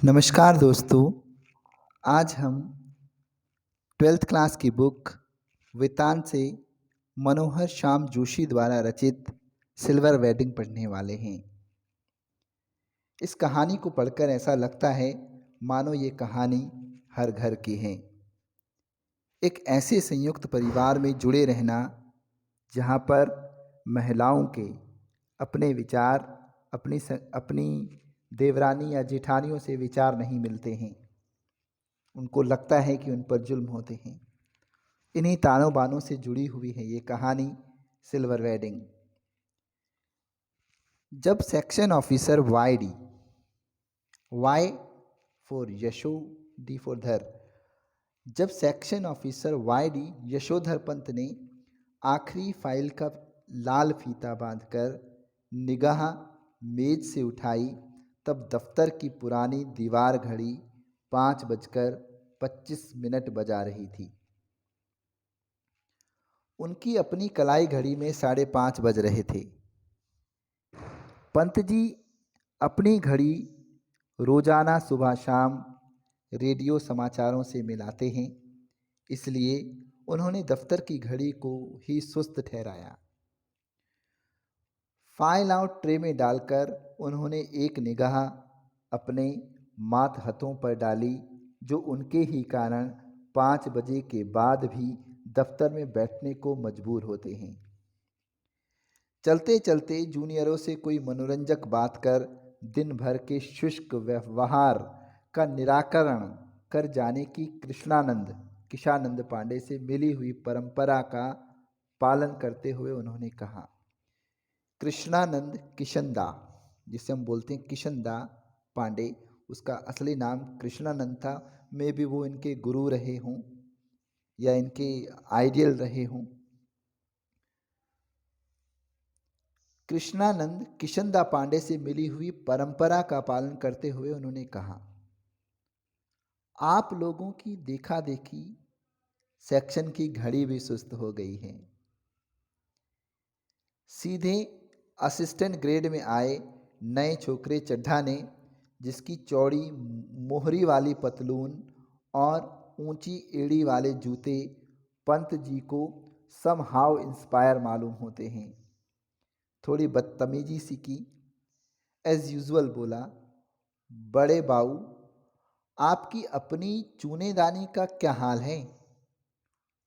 नमस्कार दोस्तों। आज हम 12th क्लास की बुक वेदांत से मनोहर श्याम जोशी द्वारा रचित सिल्वर वेडिंग पढ़ने वाले हैं। इस कहानी को पढ़कर ऐसा लगता है मानो ये कहानी हर घर की है। एक ऐसे संयुक्त परिवार में जुड़े रहना जहाँ पर महिलाओं के अपने विचार अपनी देवरानी या जेठानियों से विचार नहीं मिलते हैं। उनको लगता है कि उन पर जुल्म होते हैं। इन्हीं तानों बानों से जुड़ी हुई है ये कहानी सिल्वर वेडिंग। जब section officer Y for Yasho, D for Dhar, जब section officer YD Yashodhar Pant ने आखिरी फाइल का लाल फीता बांधकर निगाह मेज से उठाई, तब दफ्तर की पुरानी दीवार घड़ी 5:25 बजा रही थी। उनकी अपनी कलाई घड़ी में 5:30 बज रहे थे। पंत जी अपनी घड़ी रोजाना सुबह शाम रेडियो समाचारों से मिलाते हैं, इसलिए उन्होंने दफ्तर की घड़ी को ही सुस्त ठहराया। फाइल आउट ट्रे में डालकर उन्होंने एक निगाह अपने माथ हथों पर डाली, जो उनके ही कारण 5 बजे के बाद भी दफ्तर में बैठने को मजबूर होते हैं। चलते चलते जूनियरों से कोई मनोरंजक बात कर दिन भर के शुष्क व्यवहार का निराकरण कर जाने की किशानंद पांडे से मिली हुई परंपरा का पालन करते हुए उन्होंने कहा। कृष्णानंद किशनदा, जिसे हम बोलते हैं किशनदा पांडे, उसका असली नाम कृष्णानंद था। मे भी वो इनके गुरु रहे हों या इनके आइडियल रहे हों। कृष्णानंद किशनदा पांडे से मिली हुई परंपरा का पालन करते हुए उन्होंने कहा, आप लोगों की देखा देखी सेक्शन की घड़ी भी सुस्त हो गई है। सीधे असिस्टेंट ग्रेड में आए नए छोकरे चड्ढा ने, जिसकी चौड़ी मोहरी वाली पतलून और ऊंची एड़ी वाले जूते पंत जी को समहाउ इंस्पायर मालूम होते हैं, थोड़ी बदतमीजी सी की। एज यूजुअल बोला, बड़े बाऊ, आपकी अपनी चूनेदानी का क्या हाल है?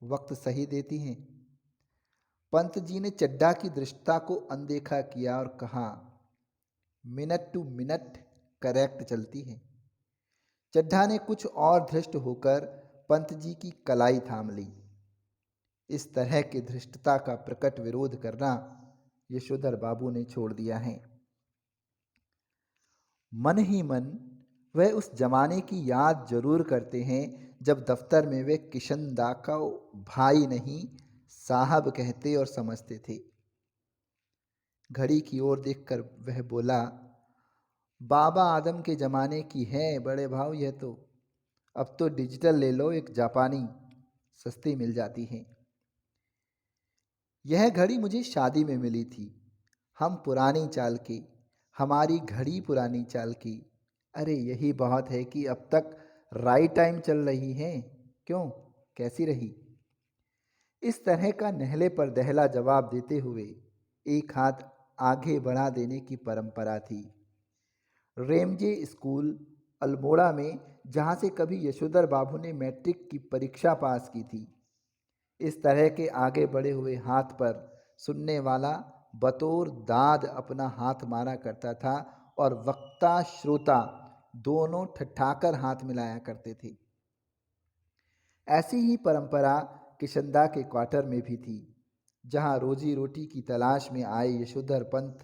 वक्त सही देती हैं? पंत जी ने चड्ढा की दृष्टता को अनदेखा किया और कहा, मिनट टू मिनट करेक्ट चलती है। चड्ढा ने कुछ और धृष्ट होकर पंत जी की कलाई थाम ली। इस तरह की धृष्टता का प्रकट विरोध करना यशोधर बाबू ने छोड़ दिया है। मन ही मन वह उस जमाने की याद जरूर करते हैं जब दफ्तर में वे किशनदा का भाई नहीं साहब कहते और समझते थे। घड़ी की ओर देखकर वह बोला, बाबा आदम के ज़माने की है बड़े भाव यह तो। अब तो डिजिटल ले लो, एक जापानी, सस्ती मिल जाती है। यह घड़ी मुझे शादी में मिली थी। हम पुरानी चाल की, हमारी घड़ी पुरानी चाल की। अरे यही बहुत है कि अब तक राइट टाइम चल रही है। क्यों, कैसी रही? इस तरह का नहले पर दहला जवाब देते हुए एक हाथ आगे बढ़ा देने की परंपरा थी। रेमजे स्कूल अल्मोड़ा में, जहाँ से कभी यशोधर बाबू ने मैट्रिक की परीक्षा पास की थी, इस तरह के आगे बढ़े हुए हाथ पर सुनने वाला बतौर दाद अपना हाथ मारा करता था और वक्ता श्रोता दोनों ठठाकर हाथ मिलाया करते थे। ऐसी ही परंपरा किशनदा के क्वार्टर में भी थी, जहां रोजी रोटी की तलाश में आए यशोधर पंत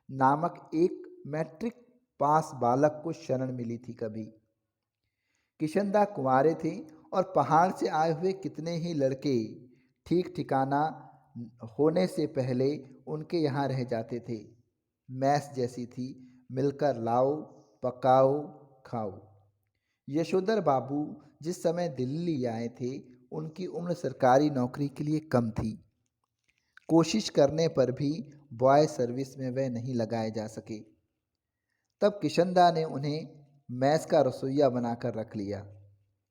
नामक एक मैट्रिक पास बालक को शरण मिली थी। कभी किशनदा कुंवारे थे और पहाड़ से आए हुए कितने ही लड़के ठीक ठिकाना होने से पहले उनके यहाँ रह जाते थे। मैस जैसी थी, मिलकर लाओ पकाओ खाओ। यशोधर बाबू जिस समय दिल्ली आए थे, उनकी उम्र सरकारी नौकरी के लिए कम थी। कोशिश करने पर भी बॉय सर्विस में वह नहीं लगाए जा सके। तब किशनदा ने उन्हें मैस का रसोइया बनाकर रख लिया।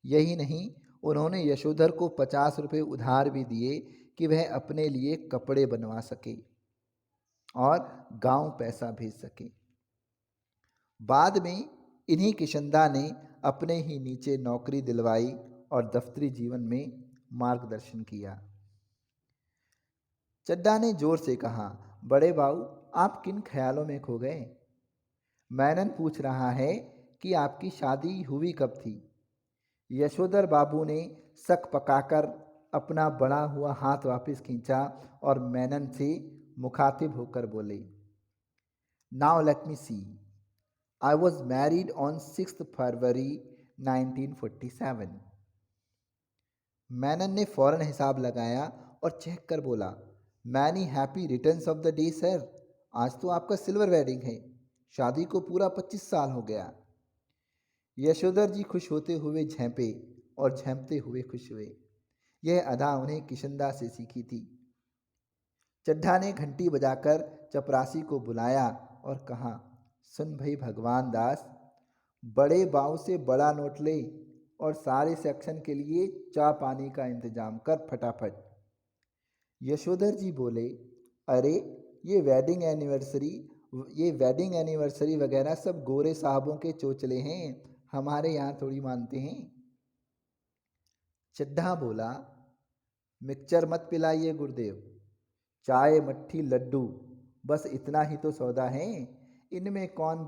यही नहीं, उन्होंने यशोधर को 50 रुपये उधार भी दिए कि वह अपने लिए कपड़े बनवा सके और गांव पैसा भेज सके। बाद में इन्हीं किशनदा ने अपने ही नीचे नौकरी दिलवाई और दफ्तरी जीवन में मार्गदर्शन किया। चड्ढा ने जोर से कहा, बड़े बाऊ, आप किन ख्यालों में खो गए? मैनन पूछ रहा है कि आपकी शादी हुई कब थी? यशोधर बाबू ने शक पकाकर अपना बड़ा हुआ हाथ वापस खींचा और मैनन से मुखातिब होकर बोले, now let me see, I was married on 6 February 1947। Menon ने फौरन हिसाब लगाया और चेक कर बोला, many happy returns of the day sir. आज तो आपका सिल्वर वेडिंग है, शादी को पूरा 25 साल हो गया। यशोधर जी खुश होते हुए झेंपे और झेंपते हुए खुश हुए। यह अदा उन्हें किशनदा से सीखी थी। चड्ढा ने घंटी बजाकर चपरासी को बुलाया और कहा, सुन भाई भगवान दास, बड़े बाऊ से बड़ा नोट ले और सारे सेक्शन के लिए चाय पानी का इंतजाम कर फटाफट। यशोधर जी बोले, अरे ये वेडिंग एनिवर्सरी वगैरह सब गोरे साहबों के चोचले हैं, हमारे यहाँ थोड़ी मानते हैं। चड्ढा बोला, मिक्सचर मत पिलाइए गुरुदेव, चाय मट्ठी लड्डू, बस इतना ही तो सौदा है। इनमें कौन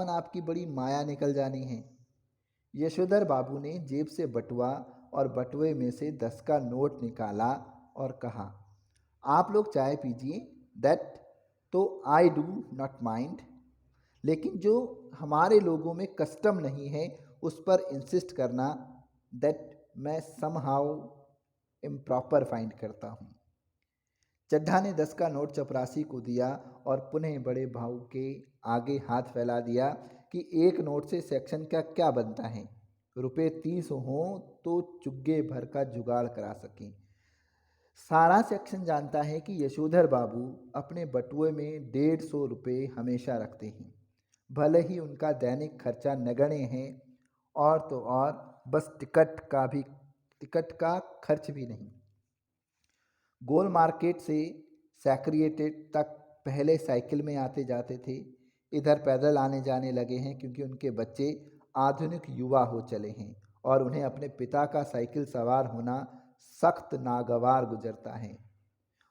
आपकी बड़ी माया निकल जानी है। यशोधर बाबू ने जेब से बटुआ और बटुए में से 10 का नोट निकाला और कहा, आप लोग चाय पीजिए, दैट तो आई डू नॉट माइंड, लेकिन जो हमारे लोगों में कस्टम नहीं है उस पर इंसिस्ट करना, दैट मैं समहाउ इम्प्रॉपर फाइंड करता हूँ। चड्ढा ने 10 का नोट चपरासी को दिया और पुनः बड़े भाऊ के आगे हाथ फैला दिया कि एक नोट से सेक्शन का क्या बनता है, रुपये 30 हों तो चुग्गे भर का जुगाड़ करा सकें। सारा सेक्शन जानता है कि यशोधर बाबू अपने बटुए में 150 रुपये हमेशा रखते हैं, भले ही उनका दैनिक खर्चा नगण्य है, और तो और बस टिकट का खर्च भी नहीं। गोल मार्केट से सेक्रेटेरिएट तक पहले साइकिल में आते जाते थे, इधर पैदल आने जाने लगे हैं क्योंकि उनके बच्चे आधुनिक युवा हो चले हैं और उन्हें अपने पिता का साइकिल सवार होना सख्त नागवार गुजरता है।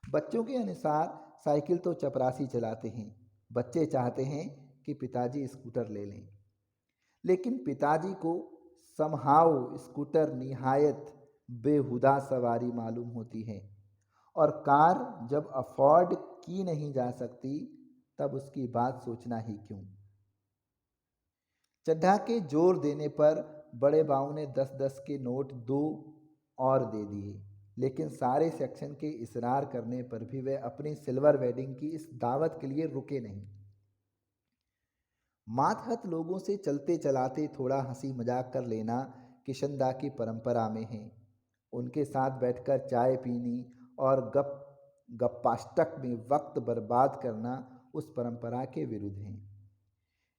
बच्चों के अनुसार साइकिल तो चपरासी चलाते हैं, बच्चे चाहते हैं कि पिताजी स्कूटर ले लें, लेकिन पिताजी को समहाउ स्कूटर निहायत बेहुदा सवारी मालूम होती है, और कार जब अफोर्ड की नहीं जा सकती तब उसकी बात सोचना ही क्यों। चड्ढा के जोर देने पर बड़े बाऊ ने 10-10 के नोट 2 और दे दिए, लेकिन सारे सेक्शन के इसरार करने पर भी वे अपनी सिल्वर वेडिंग की इस दावत के लिए रुके नहीं। मातहत लोगों से चलते चलाते थोड़ा हंसी मजाक कर लेना किशनदा की परंपरा में है। उनके साथ बैठकर चाय पीनी और गप्पाष्टक में वक्त बर्बाद करना उस परंपरा के विरुद्ध है।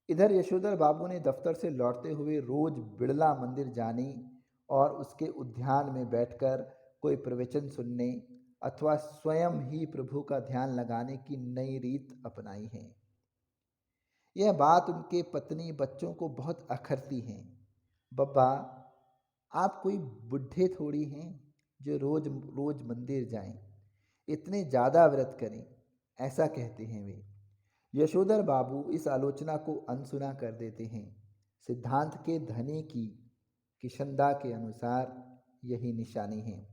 इधर यशोधर बाबू ने दफ्तर से लौटते हुए रोज बिड़ला मंदिर जाने और उसके उद्यान में बैठकर कोई प्रवचन सुनने अथवा स्वयं ही प्रभु का ध्यान लगाने की नई रीत अपनाई है। यह बात उनके पत्नी बच्चों को बहुत अखरती है। बब्बा, आप कोई बुढ़े थोड़ी हैं जो रोज रोज मंदिर जाएं, इतने ज़्यादा व्रत करें, ऐसा कहते हैं वे। यशोधर बाबू इस आलोचना को अनसुना कर देते हैं। सिद्धांत के धनी की किशनदा के अनुसार यही निशानी है।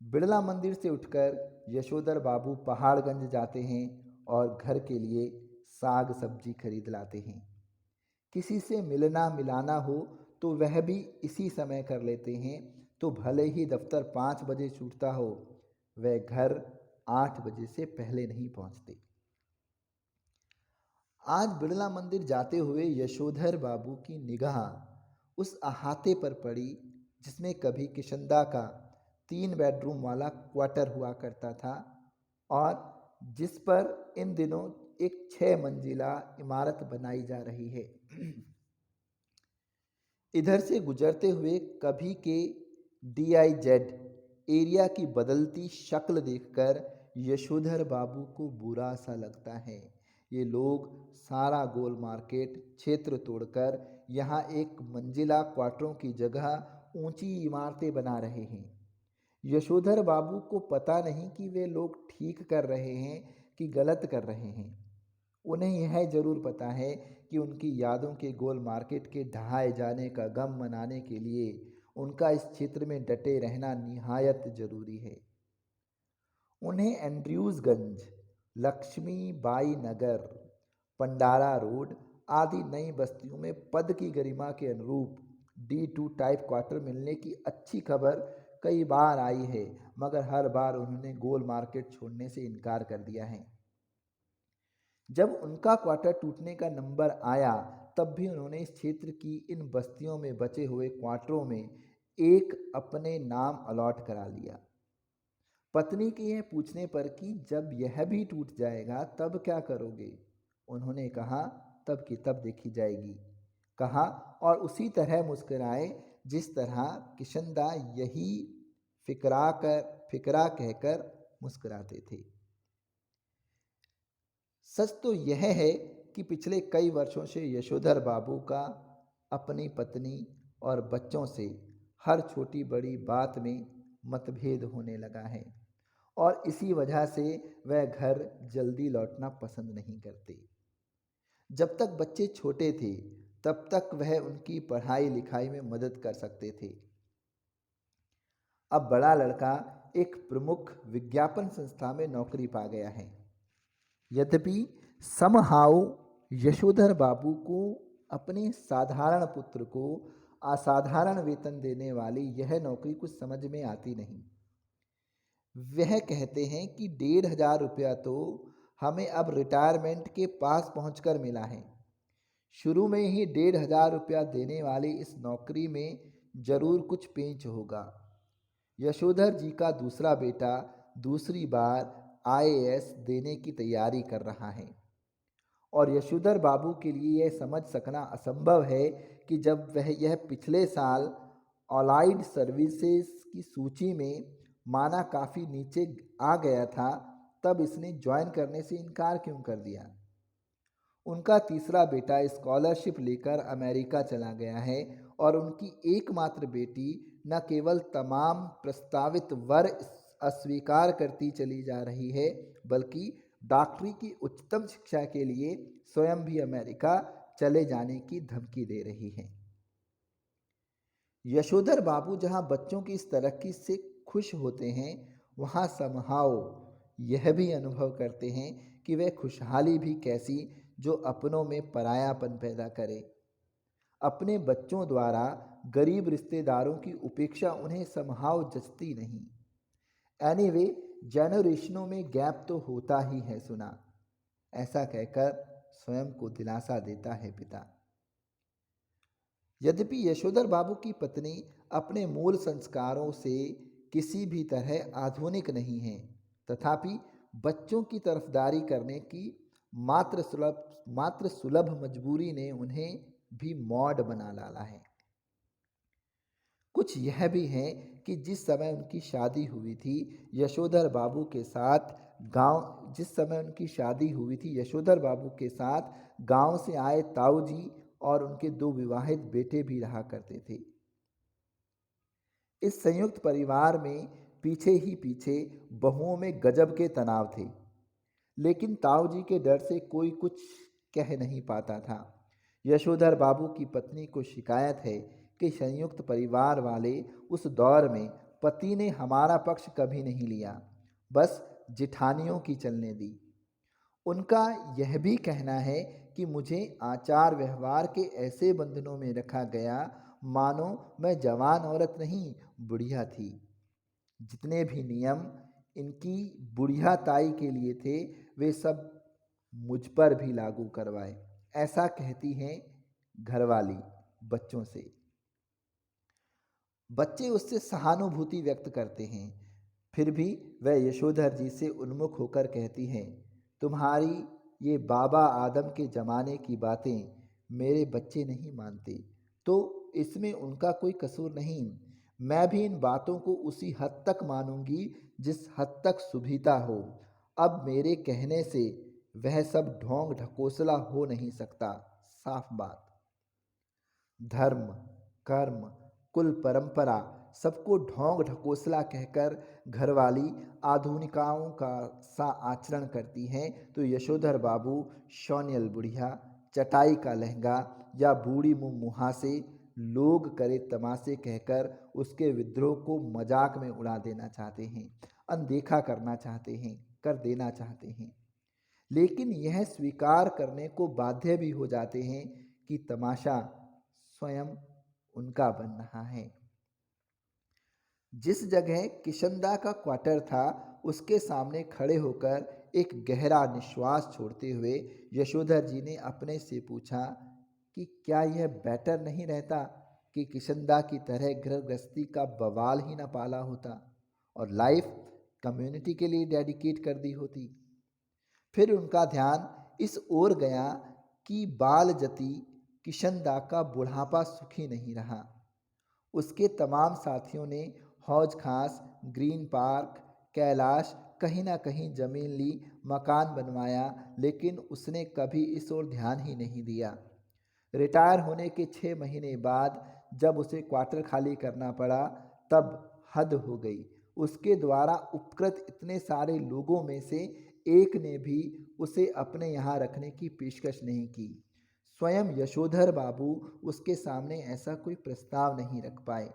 बिड़ला मंदिर से उठकर यशोधर बाबू पहाड़गंज जाते हैं और घर के लिए साग सब्जी खरीद लाते हैं। किसी से मिलना मिलाना हो तो वह भी इसी समय कर लेते हैं, तो भले ही दफ्तर 5 बजे छूटता हो, वह घर 8 बजे से पहले नहीं पहुंचते। आज बिड़ला मंदिर जाते हुए यशोधर बाबू की निगाह उस अहाते पर पड़ी जिसमें कभी किशनदा का 3 बेडरूम वाला क्वार्टर हुआ करता था और जिस पर इन दिनों एक 6 मंजिला इमारत बनाई जा रही है। इधर से गुजरते हुए कभी के DIZ एरिया की बदलती शक्ल देखकर यशोधर बाबू को बुरा सा लगता है। ये लोग सारा गोल मार्केट क्षेत्र तोड़कर यहाँ एक मंजिला क्वार्टरों की जगह ऊंची इमारतें बना रहे हैं। यशोधर बाबू को पता नहीं कि वे लोग ठीक कर रहे हैं कि गलत कर रहे हैं। उन्हें यह जरूर पता है कि उनकी यादों के गोल मार्केट के ढहाए जाने का गम मनाने के लिए उनका इस क्षेत्र में डटे रहना निहायत जरूरी है। उन्हें एंड्रयूजगंज, लक्ष्मीबाई नगर, पंडारा रोड आदि नई बस्तियों में पद की गरिमा के अनुरूप D2 टाइप क्वार्टर मिलने की अच्छी खबर कई बार आई है, मगर हर बार उन्होंने गोल मार्केट छोड़ने से इनकार कर दिया है। जब उनका क्वार्टर टूटने का नंबर आया तब भी उन्होंने इस क्षेत्र की इन बस्तियों में बचे हुए क्वार्टरों में एक अपने नाम अलॉट करा लिया। पत्नी के यह पूछने पर कि जब यह भी टूट जाएगा तब क्या करोगे, उन्होंने कहा तब की तब देखी जाएगी, कहा और उसी तरह मुस्कुराए जिस तरह किशनदा यही फिकरा कहकर मुस्कुराते थे। सच तो यह है कि पिछले कई वर्षों से यशोधर बाबू का अपनी पत्नी और बच्चों से हर छोटी बड़ी बात में मतभेद होने लगा है और इसी वजह से वह घर जल्दी लौटना पसंद नहीं करते। जब तक बच्चे छोटे थे तब तक वह उनकी पढ़ाई लिखाई में मदद कर सकते थे। अब बड़ा लड़का एक प्रमुख विज्ञापन संस्था में नौकरी पा गया है। यद्यपि समहाउ यशोधर बाबू को अपने साधारण पुत्र को असाधारण वेतन देने वाली यह नौकरी कुछ समझ में आती नहीं। वह कहते हैं कि 1,500 रुपया तो हमें अब रिटायरमेंट के पास पहुंचकर मिला है। शुरू में ही 1,500 रुपया देने वाली इस नौकरी में जरूर कुछ पेंच होगा। यशोधर जी का दूसरा बेटा दूसरी बार IAS देने की तैयारी कर रहा है और यशोधर बाबू के लिए यह समझ सकना असंभव है कि जब वह यह पिछले साल अलाइड सर्विसेज की सूची में माना काफ़ी नीचे आ गया था तब इसने ज्वाइन करने से इनकार क्यों कर दिया। उनका तीसरा बेटा स्कॉलरशिप लेकर अमेरिका चला गया है और उनकी एकमात्र बेटी न केवल तमाम प्रस्तावित वर अस्वीकार करती चली जा रही है बल्कि डॉक्टरी की उच्चतम शिक्षा के लिए स्वयं भी अमेरिका चले जाने की धमकी दे रही है। यशोधर बाबू जहां बच्चों की इस तरक्की से खुश होते हैं वहां समहाओ यह भी अनुभव करते हैं कि वह खुशहाली भी कैसी जो अपनों में परायापन पैदा करे। अपने बच्चों द्वारा गरीब रिश्तेदारों की उपेक्षा उन्हें समहाउ जचती नहीं। एनीवे जनरेशनों में गैप तो होता ही है सुना, ऐसा कहकर स्वयं को दिलासा देता है पिता। यद्यपि यशोधर बाबू की पत्नी अपने मूल संस्कारों से किसी भी तरह आधुनिक नहीं है, तथापि बच्चों की तरफदारी करने की मात्र सुलभ मजबूरी ने उन्हें भी मॉड बना डाला है। कुछ यह भी है कि जिस समय उनकी शादी हुई थी यशोधर बाबू के साथ गांव से आए ताऊ जी और उनके 2 विवाहित बेटे भी रहा करते थे। इस संयुक्त परिवार में पीछे ही पीछे बहुओं में गजब के तनाव थे, लेकिन ताऊ जी के डर से कोई कुछ कह नहीं पाता था। यशोधर बाबू की पत्नी को शिकायत है कि संयुक्त परिवार वाले उस दौर में पति ने हमारा पक्ष कभी नहीं लिया, बस जिठानियों की चलने दी। उनका यह भी कहना है कि मुझे आचार व्यवहार के ऐसे बंधनों में रखा गया मानो मैं जवान औरत नहीं बुढ़िया थी। जितने भी नियम इनकी बुढ़िया ताई के लिए थे वे सब मुझ पर भी लागू करवाए, ऐसा कहती हैं घरवाली बच्चों से। बच्चे उससे सहानुभूति व्यक्त करते हैं, फिर भी वह यशोधर जी से उन्मुख होकर कहती हैं, तुम्हारी ये बाबा आदम के ज़माने की बातें मेरे बच्चे नहीं मानते, तो इसमें उनका कोई कसूर नहीं। मैं भी इन बातों को उसी हद तक मानूंगी जिस हद तक सुभिता हो। अब मेरे कहने से वह सब ढोंग ढकोसला हो नहीं सकता, साफ बात। धर्म, कर्म, कुल परंपरा सबको ढोंग ढकोसला कहकर घरवाली आधुनिकाओं का सा आचरण करती हैं, तो यशोधर बाबू शौनियल बुढ़िया, चटाई का लहंगा या बूढ़ी मुँह मुहासे लोग करे तमाशे कहकर उसके विद्रोह को मजाक में उड़ा देना चाहते हैं, अनदेखा करना चाहते हैं, कर देना चाहते हैं। लेकिन यह स्वीकार करने को बाध्य भी हो जाते हैं कि तमाशा स्वयं उनका बन रहा है। जिस जगह किशनदा का क्वार्टर था उसके सामने खड़े होकर एक गहरा निश्वास छोड़ते हुए यशोधर जी ने अपने से पूछा कि क्या यह बेटर नहीं रहता कि किशनदा की तरह गृह गृहस्थी का बवाल ही ना पाला होता और लाइफ कम्युनिटी के लिए डेडिकेट कर दी होती। फिर उनका ध्यान इस ओर गया कि बाल जति किशनदा का बुढ़ापा सुखी नहीं रहा। उसके तमाम साथियों ने हौज खास, ग्रीन पार्क, कैलाश कहीं ना कहीं जमीन ली, मकान बनवाया, लेकिन उसने कभी इस ओर ध्यान ही नहीं दिया। रिटायर होने के 6 महीने बाद जब उसे क्वार्टर खाली करना पड़ा तब हद हो गई। उसके द्वारा उपकृत इतने सारे लोगों में से एक ने भी उसे अपने यहाँ रखने की पेशकश नहीं की। स्वयं यशोधर बाबू उसके सामने ऐसा कोई प्रस्ताव नहीं रख पाए,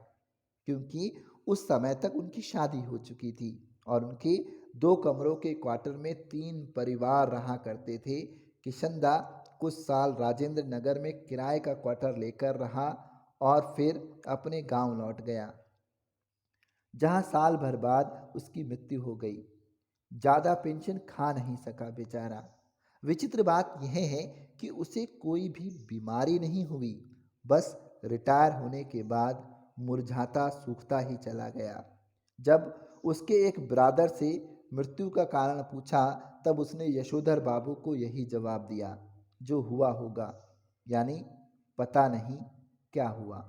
क्योंकि उस समय तक उनकी शादी हो चुकी थी और उनके 2 कमरों के क्वार्टर में 3 परिवार रहा करते थे। किशनदा कुछ साल राजेंद्र नगर में किराए का क्वार्टर लेकर रहा और फिर अपने गांव लौट गया, जहां साल भर बाद उसकी मृत्यु हो गई। ज़्यादा पेंशन खा नहीं सका बेचारा। विचित्र बात यह है कि उसे कोई भी बीमारी नहीं हुई, बस रिटायर होने के बाद मुरझाता सूखता ही चला गया। जब उसके एक ब्रादर से मृत्यु का कारण पूछा तब उसने यशोधर बाबू को यही जवाब दिया, जो हुआ होगा, यानी पता नहीं क्या हुआ।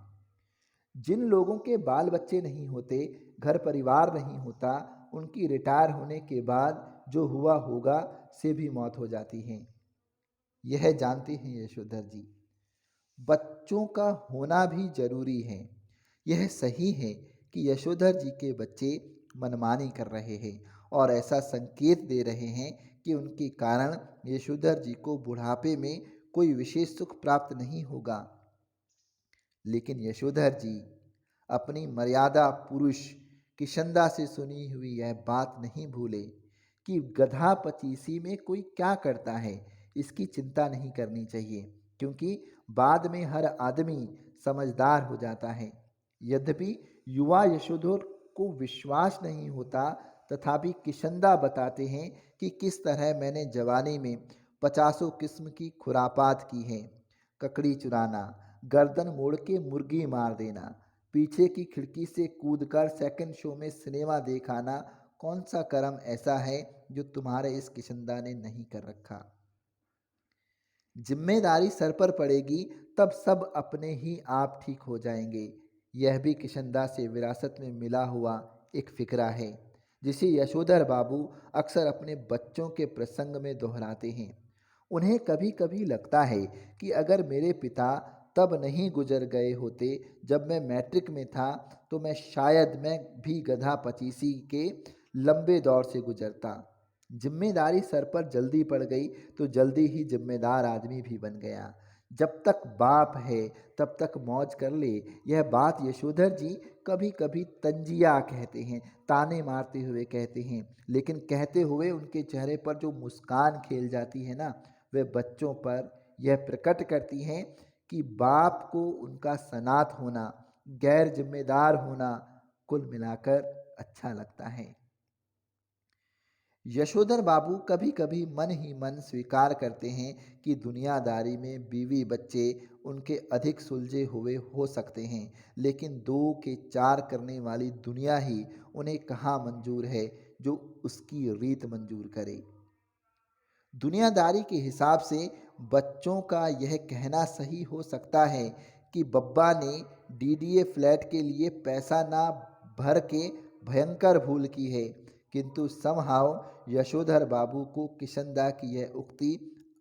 जिन लोगों के बाल बच्चे नहीं होते, घर परिवार नहीं होता, उनकी रिटायर होने के बाद जो हुआ होगा से भी मौत हो जाती है। यह जानते हैं यशोधर जी। बच्चों का होना भी जरूरी है। यह सही है कि यशोधर जी के बच्चे मनमानी कर रहे हैं और ऐसा संकेत दे रहे हैं कि उनके कारण यशोधर जी को बुढ़ापे में कोई विशेष सुख प्राप्त नहीं होगा। लेकिन यशोधर जी अपनी मर्यादा पुरुष किशनदा से सुनी हुई यह बात नहीं भूले कि गधा पचीसी में कोई क्या करता है, इसकी चिंता नहीं करनी चाहिए, क्योंकि बाद में हर आदमी समझदार हो जाता है। यद्यपि युवा यशोधर को विश्वास नहीं होता, तथापि किशनदा बताते हैं कि किस तरह मैंने जवानी में 50 किस्म की खुरापात की हैं। ककड़ी चुराना, गर्दन मोड़ के मुर्गी मार देना, पीछे की खिड़की से कूदकर सेकंड शो में सिनेमा देख आना, कौन सा कर्म ऐसा है जो तुम्हारे इस किशनदा ने नहीं कर रखा। जिम्मेदारी सर पर पड़ेगी तब सब अपने ही आप ठीक हो जाएंगे। यह भी किशनदा से विरासत में मिला हुआ एक फिक्रा है, जिसे यशोधर बाबू अक्सर अपने बच्चों के प्रसंग में दोहराते हैं। उन्हें कभी कभी लगता है कि अगर मेरे पिता तब नहीं गुजर गए होते जब मैं मैट्रिक में था, तो मैं भी गधा पचीसी के लंबे दौर से गुजरता। जिम्मेदारी सर पर जल्दी पड़ गई तो जल्दी ही जिम्मेदार आदमी भी बन गया। जब तक बाप है तब तक मौज कर ले, यह बात यशोधर जी कभी कभी तंजिया कहते हैं, ताने मारते हुए कहते हैं, लेकिन कहते हुए उनके चेहरे पर जो मुस्कान खेल जाती है ना, वे बच्चों पर यह प्रकट करती हैं कि बाप को उनका सनात होना, गैर जिम्मेदार होना कुल मिलाकर अच्छा लगता है। यशोधर बाबू कभी कभी मन ही मन स्वीकार करते हैं कि दुनियादारी में बीवी बच्चे उनके अधिक सुलझे हुए हो सकते हैं, लेकिन 2 के 4 करने वाली दुनिया ही उन्हें कहाँ मंजूर है जो उसकी रीत मंजूर करे। दुनियादारी के हिसाब से बच्चों का यह कहना सही हो सकता है कि बब्बा ने डीडीए फ्लैट के लिए पैसा ना भर के भयंकर भूल की है, किंतु समहाउ यशोधर बाबू को किशनदा की यह उक्ति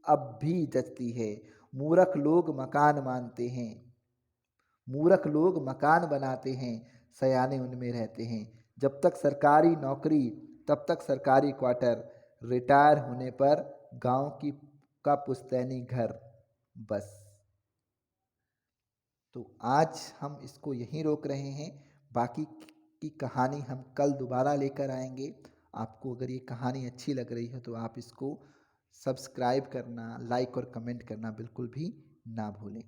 अब भी जचती है। मूर्ख लोग मकान मानते हैं, मूर्ख लोग मकान बनाते हैं, सयाने उनमें रहते हैं। जब तक सरकारी नौकरी तब तक सरकारी क्वार्टर, रिटायर होने पर गांव की का पुश्तैनी घर, बस। तो आज हम इसको यहीं रोक रहे हैं। बाकी की कहानी हम कल दोबारा लेकर आएंगे। आपको अगर ये कहानी अच्छी लग रही है तो आप इसको सब्सक्राइब करना, लाइक और कमेंट करना बिल्कुल भी ना भूलें।